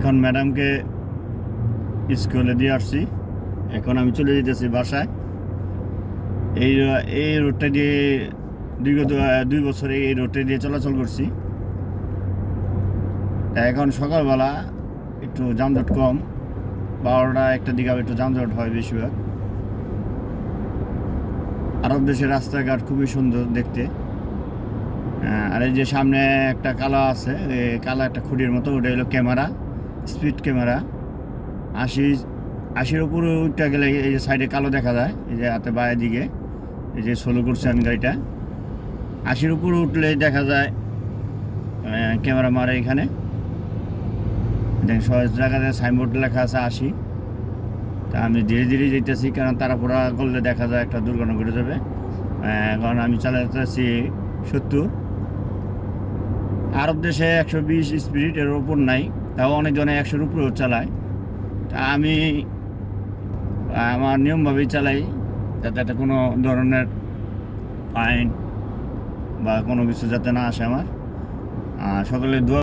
এখন ম্যাডামকে স্কুলে দিয়ে আসছি, এখন আমি চলে যেতেছি বাসায়। এই এই রোডটা দিয়ে বিগত 2 বছরে এই রোডটা দিয়ে চলাচল করছি। এখন সকালবেলা একটু যানজট কম, 12টা 1টার দিকে একটু যানজট হয় বেশিরভাগ। আরব দেশের রাস্তাঘাট খুবই সুন্দর দেখতে। আর এই যে সামনে একটা কালা আছে, কালা একটা খুঁটির মতো, ওটা হলো ক্যামেরা, স্পিড ক্যামেরা। 80-80-র উপরে উঠতে গেলে এই যে সাইডে কালো দেখা যায়, এই যে হাতে বায়ের দিকে, এই যে স্লো করছে আমি গাড়িটা। 80-র উপরে উঠলে দেখা যায় ক্যামেরা মারে এখানে। সহজ জায়গাতে সাইনবোর্ড লেখা আছে 80। তা আমি ধীরে ধীরে যেতেছি, কারণ তাড়াহুড়া করলে দেখা যায় একটা দুর্ঘটনা ঘটে যাবে। কারণ আমি চালাতেছি 70। আরব দেশে 120 স্পিড এর ওপর নাই, তাও অনেকজনে 100-র উপরেও চালায়। তা আমি আমার নিয়মভাবেই চালাই, যাতে একটা কোনো ধরনের ফাইন বা কোনো কিছু যাতে না আসে আমার। সকলে দোয়া